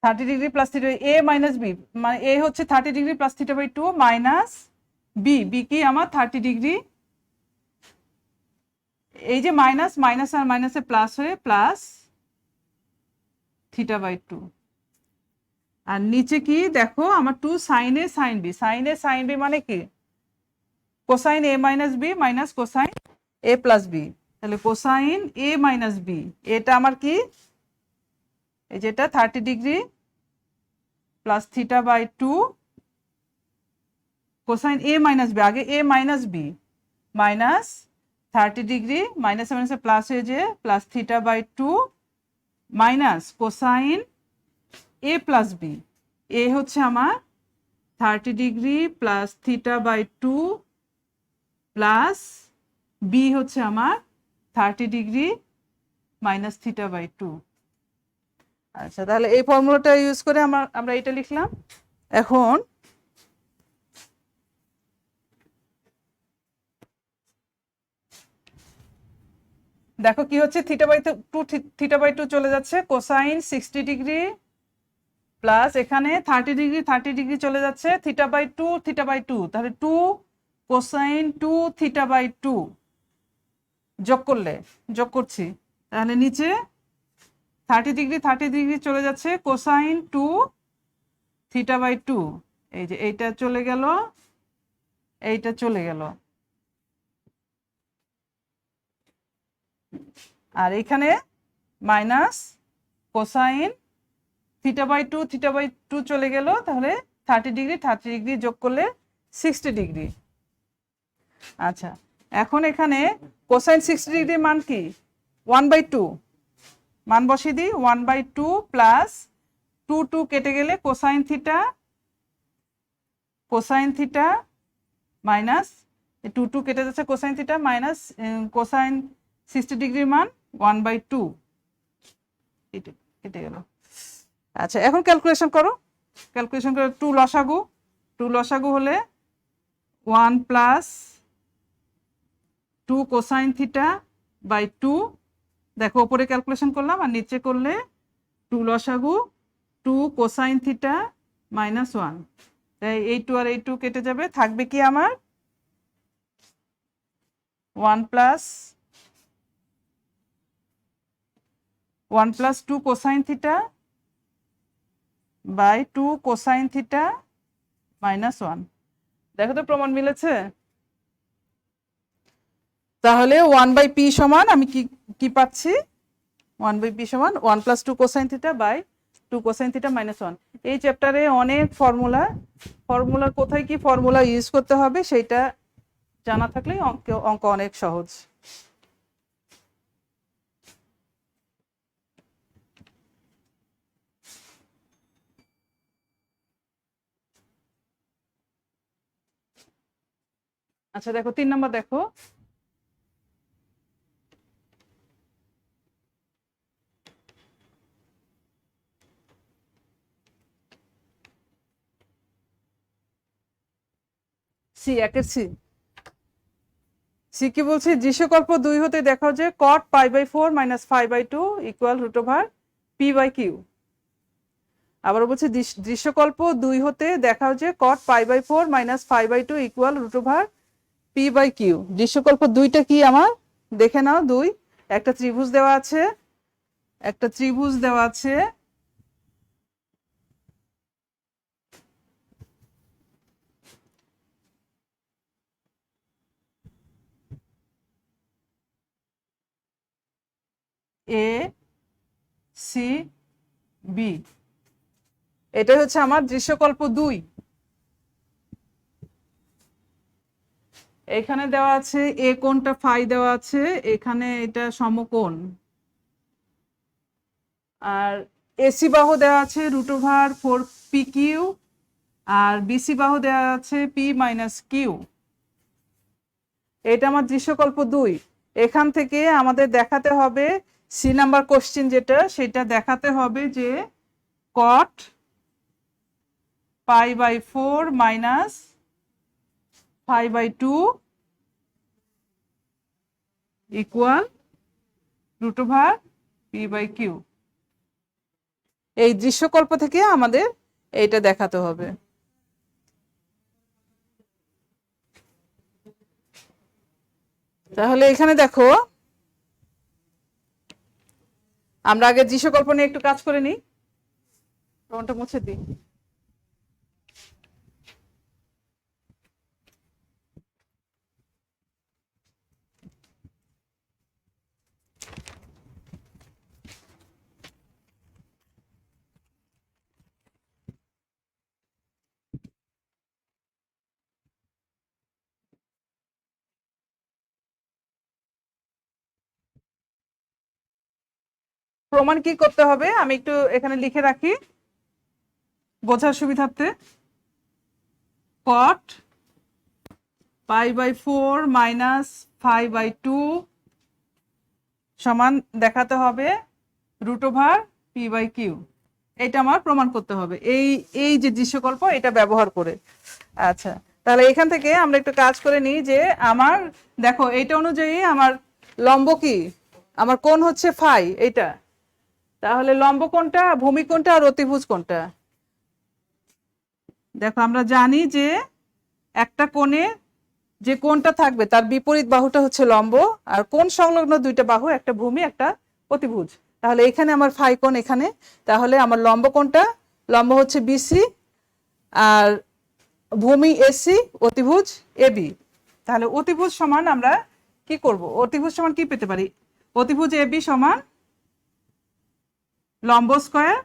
30 degree plus theta A minus B, মানে A হচ্ছে 30 degree plus theta by 2 minus B, B কি আমার 30 degree, এই যে minus minus আর মাইনাসে plus হয়ে plus theta by 2, আর নিচে কি দেখো আমার 2 sine A sine B, sine A sine B মানে কি, cosine A minus B minus cosine A plus B, তাহলে কোসাইন এ মাইনাস বি, এটা আমার কি, এই যেটা 30 degree plus theta by 2 cosine A minus B, আগে A minus B minus 30 degree minus মাইনাসে প্লাস হয়ে যে plus theta by 2 minus cosine A plus B, A হচ্ছে আমার 30 degree plus theta by 2 plus B হচ্ছে আমার 30 ডিগ্রি মাইনাস থিটা বাই 2। আচ্ছা, তাহলে এই ফর্মুলাটা ইউজ করে আমরা এটা লিখলাম। এখন দেখো কি হচ্ছে, থিটা বাই টু চলে যাচ্ছে, কোসাইন 60 ডিগ্রি প্লাস এখানে 30 ডিগ্রি চলে যাচ্ছে, থিটা বাই টু, তাহলে 2 কোসাইন 2 থিটা বাই টু যোগ করছি, তাহলে নিচে 30 ডিগ্রি চলে যাচ্ছে, কোসাইন 2 থিটা বাই টু, এই যে এইটা চলে গেল, এইটা চলে গেল, আর এখানে minus cosine theta by two চলে গেল, তাহলে 30 ডিগ্রি যোগ করলে 60 ডিগ্রি। আচ্ছা, এখন এখানে কোসাইন 60 ডিগ্রির মান কি, 1/2, মান বসিয়ে দিই, 1/2 প্লাস 2 কেটে গেলে কোসাইন থিটা মাইনাস 2 কেটে যাচ্ছে, কোসাইন থিটা মাইনাস কোসাইন 60 ডিগ্রির মান 1/2 কেটে গেল। আচ্ছা, এখন ক্যালকুলেশন করো, 2 লসাগু হলে 1 প্লাস 2 কোসাইন থিটা বাই 2, দেখো ওপরে ক্যালকুলেশন করলাম আর নিচে করলে 2 লসাগু 2 কোসাইন থিটা মাইনাস 1, তাই এই 2 আর এই 2 কেটে যাবে, থাকবে কি আমার 1 plus 2 cosine theta by 2 cosine theta minus 1। দেখো তো প্রমাণ মিলেছে। তাহলে 1/p সমান আমি কি পাচ্ছি, 1/p সমান 1 plus 2 cosine theta by 2 cosine theta minus 1। এই চ্যাপ্টারে অনেক ফর্মুলার কোথায় কি ফর্মুলা ইউজ করতে হবে সেটা জানা থাকলেই অঙ্ক অনেক সহজ। আচ্ছা দেখো 3 নম্বর, দেখো সি কি বলছে, দৃশ্যকল্প 2 হতে দেখাও যে cot π/4 মাইনাস π/2 ইকুয়াল √p/q। আবার বলছে দৃশ্যকল্প 2 হতে দেখাও যে cot π/4 মাইনাস π/2 ইকুয়াল √p/q। দৃশ্যকল্প 2টা কি আমার দেখে নাও। 2, একটা ত্রিভুজ দেওয়া আছে, এ সি বি, এটা হচ্ছে আমার দৃশ্যকল্প 2। এখানে দেওয়া আছে এ কোণটা ফাই দেওয়া আছে, এখানে এটা সমকোণ, আর এসি বাহু দেওয়া আছে √4pq, আর বিসি বাহু দেওয়া আছে p-q। এটা আমার দৃশ্যকল্প 2। এখান থেকে আমাদের দেখাতে হবে সি নাম্বার কোশ্চেন যেটা, সেটা দেখাতে হবে যে cot π/4 মাইনাস π/2 ইকুয়াল √p/q। এই দৃশ্যকল্প থেকে আমাদের এইটা দেখাতে হবে। তাহলে এখানে দেখো, আমরা আগে দৃশ্যকল্প নিয়ে একটু কাজ করে নিই, প্রমাণটা মুছে দিই। প্রমাণ কি করতে হবে আমি একটু এখানে লিখে রাখি বোঝার সুবিধার্থে। cot π/4 মাইনাস π/2 সমান দেখাতে হবে √p/q। পি বাই কিউ, এটা আমার প্রমাণ করতে হবে এই এই যে দৃশ্যকল্প এটা ব্যবহার করে। আচ্ছা, তাহলে এখান থেকে আমরা একটু কাজ করে নিই যে আমার দেখো এইটা অনুযায়ী আমার লম্ব কি, আমার কোণ হচ্ছে ফাই এইটা, তাহলে লম্ব কোণটা, ভূমি কোণটা আর অতিভুজ কোণটা। দেখো আমরা জানি যে একটা কোণে যে কোণটা থাকবে তার বিপরীত বাহুটা হচ্ছে লম্ব, আর কোণ সংলগ্ন দুইটা বাহু, একটা ভূমি একটা অতিভুজ। তাহলে এখানে আমার ফাই কোণ এখানে, তাহলে আমার লম্ব কোণটা, লম্ব হচ্ছে বিসি আর ভূমি এসি, অতিভুজ এবি। তাহলে অতিভুজ সমান আমরা কি করব, অতিভুজ সমান কি পেতে পারি, অতিভুজ এবি সমান লম্ব স্কয়ার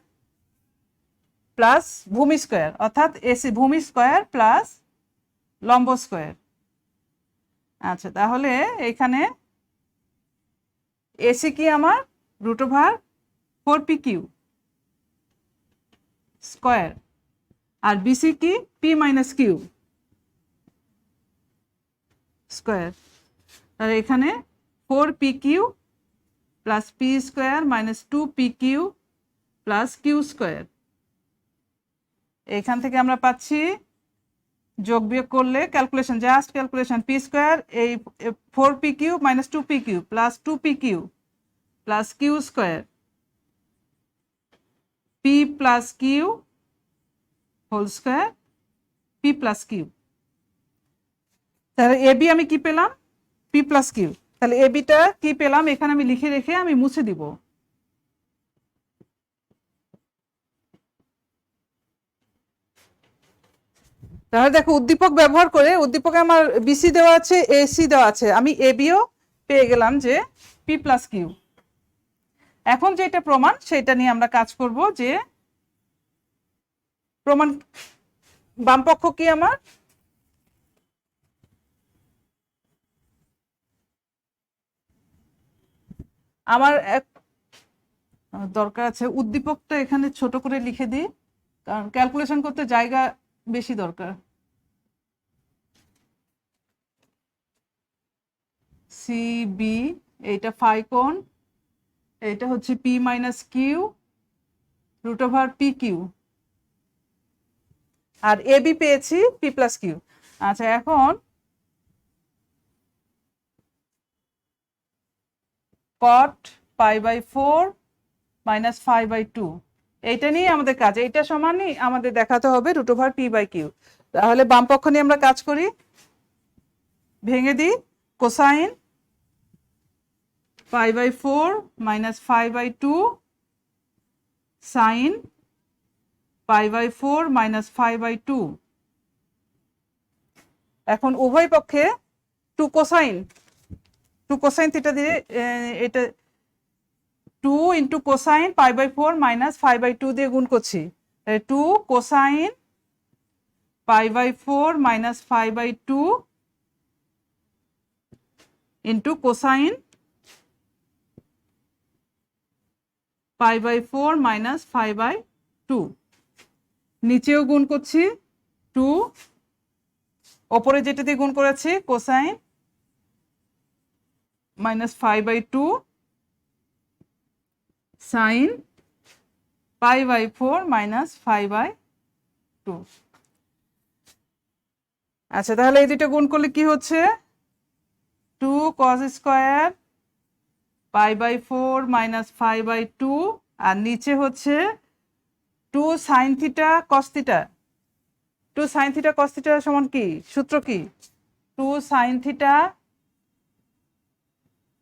প্লাস ভূমি স্কয়ার, অর্থাৎ এসি ভূমি স্কয়ার প্লাস লম্ব স্কয়ার। আচ্ছা, তাহলে এখানে এসি কি আমার √4pq স্কয়ার, আর বিসি কি পি মাইনাস কিউ স্কয়ার। তাহলে এখানে 4pq plus P square minus 2pq plus Q square. এখান থেকে আমরা পাচ্ছি যোগ বিয়োগ করলে calculation, just calculation, P square এই 4pq minus 2pq plus 2pq plus Q square, P plus Q whole square, P plus Q. তাহলে এবি আমি কি পেলাম, পি প্লাস কিউ। তাহলে এবিটা কি পেলাম এখানে আমি লিখে রেখে আমি মুছে দিব। তাহলে দেখো উদ্দীপক ব্যবহার করে, উদ্দীপকে আমার বিসি দেওয়া আছে, এসি দেওয়া আছে, আমি এবিও পেয়ে গেলাম যে পি প্লাস কিউ। এখন যেটা প্রমাণ সেটা নিয়ে আমরা কাজ করব, যে প্রমাণ বামপক্ষ কি আমার, আমার এক দরকার আছে উদ্দীপকটা এখানে ছোট করে লিখে দিই, কারণ ক্যালকুলেশন করতে জায়গা বেশি দরকার। সিবি এইটা ফাই কোণ, এইটা হচ্ছে পি মাইনাস কিউ √pq, আর এবি পেয়েছি পি প্লাস কিউ। আচ্ছা, এখন cot π/4 মাইনাস π/2, এইটা নিয়ে আমাদের কাজ, এইটা সমানই আমাদের দেখাতে হবে √p/q। তাহলে বাম পক্ষ নিয়ে আমরা কাজ করি, ভেঙে দিই, কোসাইন π/4 মাইনাস π/2 সাইন π/4 মাইনাস π/2। এখন উভয় পক্ষে 2 কোসাইন থিটা দিয়ে এটা 2 ইন্টু কোসাইন π/4 মাইনাস π/2 দিয়ে গুণ করছি, 2 cosine π/4 minus π/2 into cosine π/4 minus π/2, নিচেও গুণ করছি 2, ওপরে যেটা দিয়ে গুণ করেছি কোসাইন মাইনাস π/2 সাইন π/4 মাইনাস π/2। আচ্ছা, তাহলে এই দুটো গুণ করলে কি হচ্ছে, 2 cos স্কয়ার π/4 মাইনাস π/2, আর নিচে হচ্ছে 2 sine theta cos theta. 2 sine theta cos theta সমান কি, সূত্র কি, 2 সাইন থিটা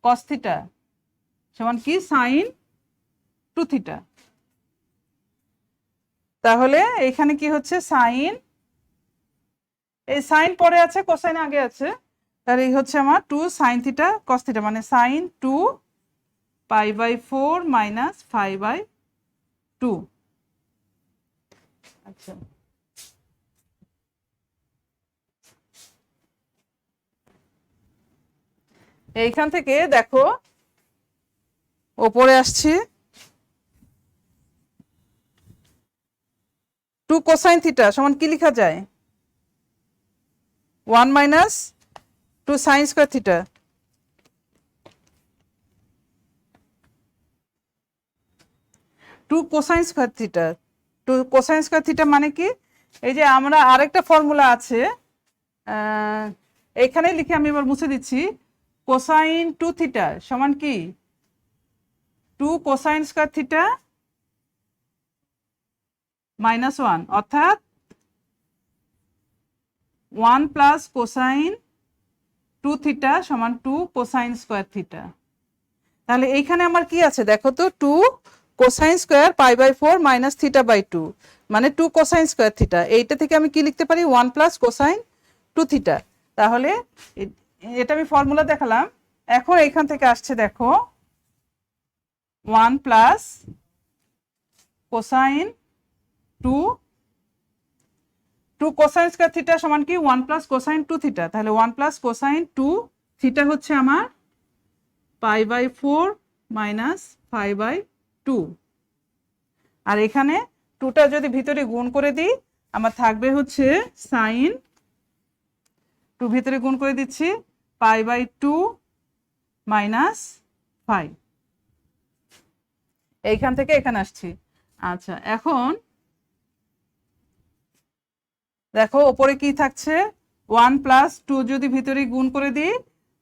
কস থিটা সমান কি, সাইন 2 থিটা। তাহলে এখানে কি হচ্ছে, সাইন, এই সাইন পরে আছে কোসাইন আগে আছে, তাহলে এই হচ্ছে আমার 2 সাইন থিটা কস থিটা, মানে সাইন 2 π/4 মাইনাস π/2। আচ্ছা, এইখান থেকে দেখো ওপরে আসছি, 2 কোসাইন থিটা সমান কি লেখা যায়, 1 minus 2 sine square theta. Two cosine square theta. Two cosine square theta মানে কি, এই যে আমরা আরেকটা ফর্মুলা আছে, এখানে লিখে আমি এবার মুছে দিচ্ছি। কোসাইন টু থিটা সমান কি, টু কোসাইন স্কোয়ার থিটা -1, অর্থাৎ 1 প্লাস কোসাইন টু থিটা সমান 2 কোসাইন স্কোয়ার থিটা। তাহলে এইখানে আমার কি আছে দেখো তো, 2 কোসাইন স্কোয়ার π/4 মাইনাস θ/2 মানে 2 কোসাইন স্কোয়ার থিটা। এইটা থেকে আমি কি লিখতে পারি, 1 প্লাস কোসাইন টু থিটা। তাহলে এটা আমি ফর্মুলা দেখালাম। এখন এইখান থেকে আসছে দেখো 1 plus cosine two cosine square theta সমান কি 1 প্লাস কোসাইন টু থিটা। তাহলে 1 প্লাস কোসাইন টু থিটা হচ্ছে আমার π/4 মাইনাস π/2। আর এখানে টুটা যদি ভিতরে গুণ করে দিই, আমার থাকবে হচ্ছে সাইন, টু ভিতরে গুণ করে দিচ্ছি, π/2 মাইনাস 5। এইখান থেকে এখানে আসছি। আচ্ছা, এখন দেখো ওপরে কি থাকছে, 1 প্লাস 2 যদি ভিতরে গুণ করে দিই,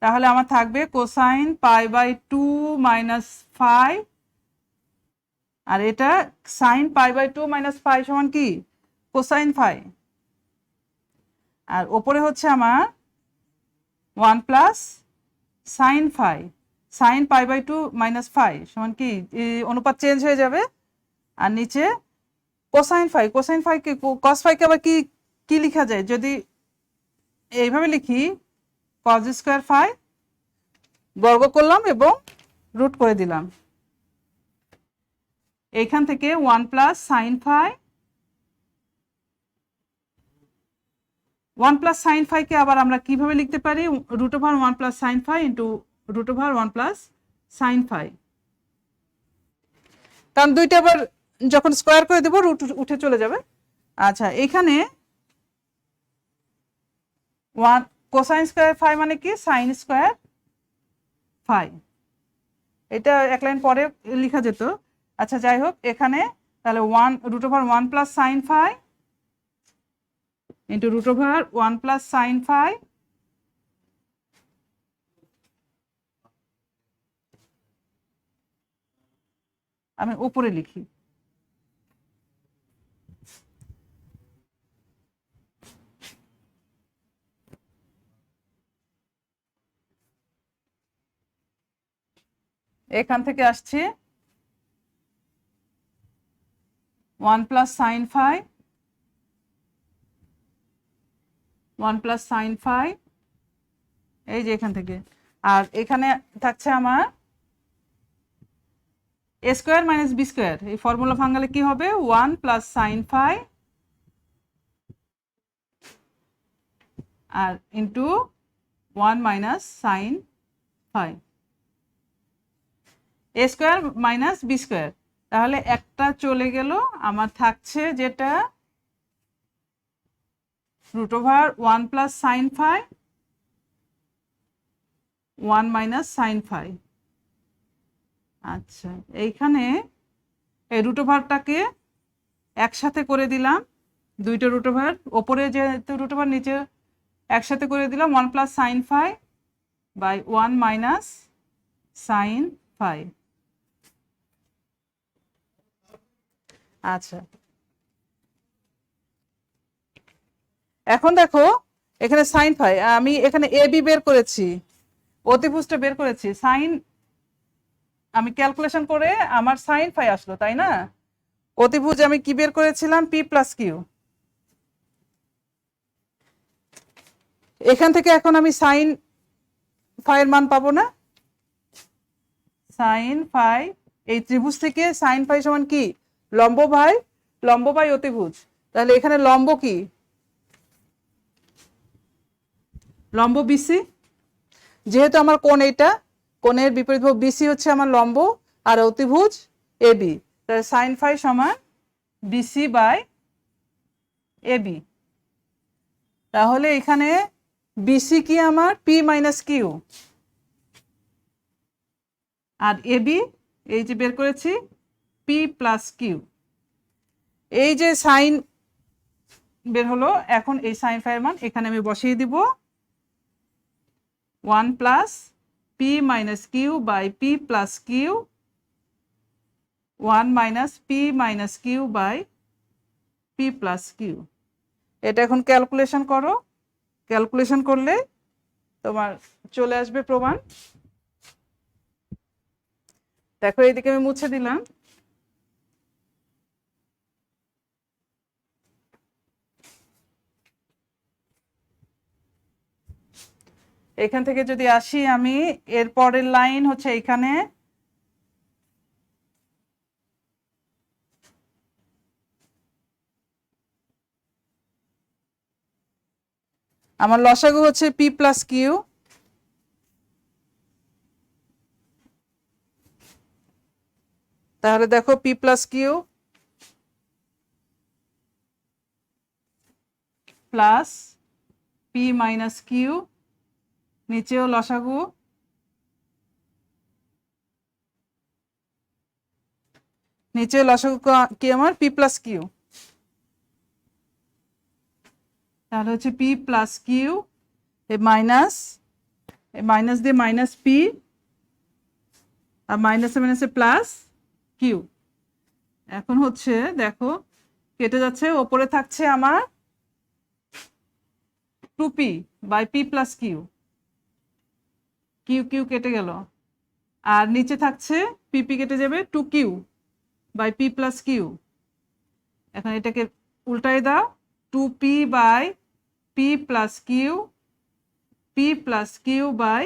তাহলে আমার থাকবে কোসাইন π/2 মাইনাস 5, আর এটা সাইন π/2 মাইনাস 5 সমান কি কোসাইন 5। আর ওপরে হচ্ছে আমার 1 প্লাস সাইন 5, সাইন π/2 মাইনাস 5 সমান কি, অনুপাত চেঞ্জ হয়ে যাবে। আর নিচে কোসাইন 5, কোসাইন 5 কে কস 5 কে আবার কি কি লেখা যায়, যদি এইভাবে লিখি, কজ স্কোয়ার 5 বর্গ করলাম এবং রুট করে দিলাম। এইখান থেকে 1 প্লাস সাইন 5, 1 প্লাস সাইন 5 কে আবার আমরা কিভাবে লিখতে পারি, √1 plus sine 5 into √1 plus sine 5, কারণ দুইটা আবার যখন স্কোয়ার করে দেবো রুট উঠে চলে যাবে। আচ্ছা, এখানে 1 কোসাইন স্কোয়ার 5 মানে কি সাইন স্কোয়ার 5, এটা এক লাইন পরে লেখা যেত। আচ্ছা, যাই হোক, এখানে তাহলে √1 plus sine 5 into √1 plus sine 5, আমি উপরে লিখি। এখান থেকে আসছে 1 প্লাস সাইন 5, 1 প্লাস সাইন 5, এই যে এখান থেকে। আর এখানে থাকছে আমার এ স্কোয়ার মাইনাস বি স্কোয়ার, এই ফর্মুলা ভাঙালে কি হবে, 1 প্লাস সাইন 5 আর ইন্টু 1 মাইনাস সাইন 5, এ স্কোয়ার মাইনাস বি স্কোয়ার। তাহলে একটা চলে গেল, আমার থাকছে যেটা √1 প্লাস সাইন 5, 1 মাইনাস সাইন 5। আচ্ছা, এইখানে এই √টাকে একসাথে করে দিলাম, দুইটা √, ওপরে যেহেতু √, নিচে একসাথে করে দিলাম 1 plus sine 5 by 1 minus sine 5। আচ্ছা, এখন দেখো এখানে সাইন 5, আমি এখানে এ বি বের করেছি, অতিভুজটা বের করেছি, সাইন আমি ক্যালকুলেশন করে আমার সাইন 5 আসলো, তাই না? অতিভুজ আমি কি বের করেছিলাম, পি প্লাস কিউ। এখান থেকে এখন আমি সাইন 5 এর মান পাবো না, সাইন 5 এই ত্রিভুজ থেকে সাইন 5 সমান কি, লম্ব বাই অতিভুজ। তাহলে এখানে লম্ব কি, লম্ব বিসি, যেহেতু আমার কোণ এইটা, কোণের বিপরীত বাহু বিসি হচ্ছে আমার লম্ব, আর অতিভুজ এবি, তাহলে সাইন 5 সমান বিসি বাই এবি। তাহলে এখানে বিসি কি আমার পি মাইনাস কিউ, আর এবি এই যে বের করেছি পি প্লাস কিউ। এই যে সাইন বের হলো, এখন এই সাইন ফাইয়ের মান এখানে আমি বসিয়ে দিব 1 plus P minus Q by P plus Q 1 minus P minus Q by P plus Q. এটা এখন ক্যালকুলেশন করো, ক্যালকুলেশন করলে তোমার চলে আসবে প্রমাণ। দেখো এইদিকে আমি মুছে দিলাম। এখান থেকে যদি আসি আমি, এর পরের লাইন হচ্ছে এখানে আমার লসাগু হচ্ছে পি প্লাস কিউ। তাহলে দেখো P plus Q plus P minus Q, নিচেও লসাগু, নিচে লসাগু কি আমার পি প্লাস কিউ। তাহলে হচ্ছে পি প্লাস কিউ, এ মাইনাস দিয়ে মাইনাস পি, আর মাইনাসে মাইনাসে প্লাস কিউ। এখন হচ্ছে দেখো কেটে যাচ্ছে, ওপরে থাকছে আমার 2p by P plus Q, Q Q কেটে গেল, আর নিচে থাকছে পিপি কেটে যাবে 2q by P plus Q. এখন এটাকে উল্টাই দাও, 2p by P plus Q, P plus Q by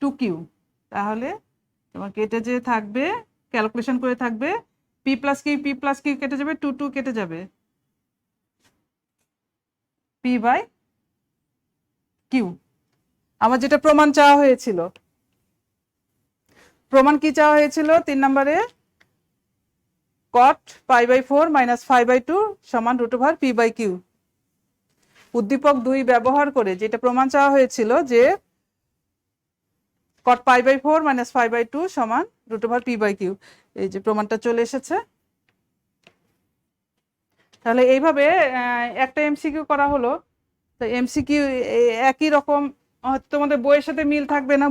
2q। তাহলে তোমার কেটে যে থাকবে, ক্যালকুলেশন করে থাকবে, পি প্লাস কিউ কেটে যাবে, 2 কেটে যাবে, পি বাই কিউ। আমার যেটা প্রমাণ চাওয়া হয়েছিল, প্রমাণ কি চাওয়া হয়েছিল 3 নম্বরে, cot π/4 মাইনাস 5/2 সমান √p/q। উদ্দীপক 2 ব্যবহার করে যেটা প্রমাণ চাওয়া হয়েছিল যে cot π/4 মাইনাস 5/2 সমান √p/q। এই যে প্রমাণটা চলে এসেছে। তাহলে এইভাবে একটা এমসিকিউ করা হলো। তো এমসিকিউ একই রকম, তোমাদের বইয়ের সাথে মিল থাকবে না,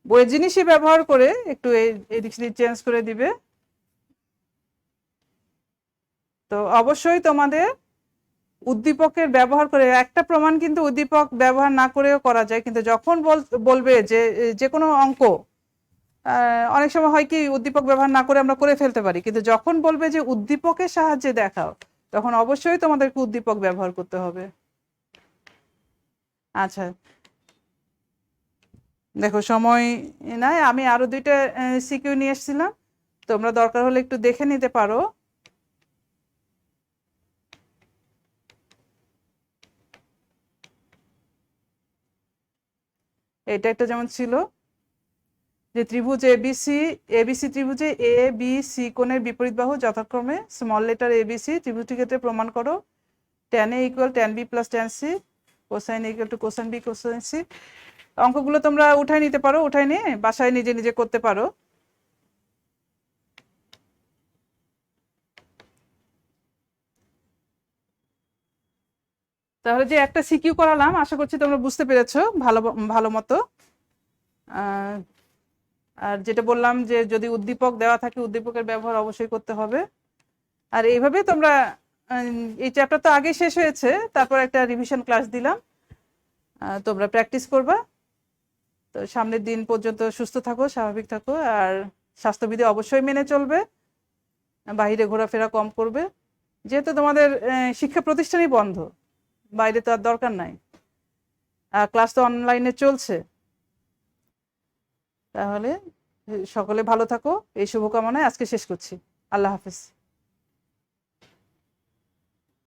বইয়ের জিনিসই ব্যবহার করে একটু এদিক সেদিক চেঞ্জ করে দিবে। তো অবশ্যই তোমাদের উদ্দীপকের ব্যবহার করে, একটা প্রমাণ কিন্তু উদ্দীপক ব্যবহার না করেও করা যায়, কিন্তু যখন বলবে যে কোনো অঙ্ক, অনেক সময় হয় কি উদ্দীপক ব্যবহার না করে আমরা করে ফেলতে পারি, কিন্তু যখন বলবে যে উদ্দীপকের সাহায্যে দেখাও, তখন অবশ্যই তোমাদেরকে উদ্দীপক ব্যবহার করতে হবে। আচ্ছা দেখো সময় নাই, আমি আরো 2টা সিকিউ নিয়ে এসেছিলাম, তোমরা দরকার হলে একটু দেখে নিতে পারো। এটা একটা যেমন ছিল যে ত্রিভুজ এবিসি ত্রিভুজে এ বি সি কোণের বিপরীত বাহু যথাক্রমে স্মল লেটার এবিসি, ত্রিভুজটির ক্ষেত্রে প্রমাণ করো tan a equal tan b plus tan c, cosine equal to cosine B cosine C. অঙ্কগুলো তোমরা উঠাই নিতে পারো, উঠাই নিয়ে বাসায় নিজে নিজে করতে পারো। তাহলে যে একটা সিকিউ করালাম, আশা করছি তোমরা বুঝতে পেরেছো ভালো মতো। আর যেটা বললাম যে যদি উদ্দীপক দেওয়া থাকে, উদ্দীপকের ব্যবহার অবশ্যই করতে হবে। আর এইভাবে তোমরা, এই চ্যাপ্টার তো আগে শেষ হয়েছে, তারপর একটা রিভিশন ক্লাস দিলাম, তোমরা প্র্যাকটিস করবা। তো সামনের দিন পর্যন্ত সুস্থ থাকো, স্বাভাবিক থাকো, আর স্বাস্থ্যবিধি অবশ্যই মেনে চলবে, বাইরে ঘোরাফেরা কম করবে, যেহেতু তোমাদের শিক্ষা প্রতিষ্ঠানই বন্ধ, বাইরে তো আর দরকার নাই, ক্লাস তো অনলাইনে চলছে। তাহলে সকলে ভালো থাকো, এই শুভকামনায় আজকে শেষ করছি। আল্লাহ হাফেজ।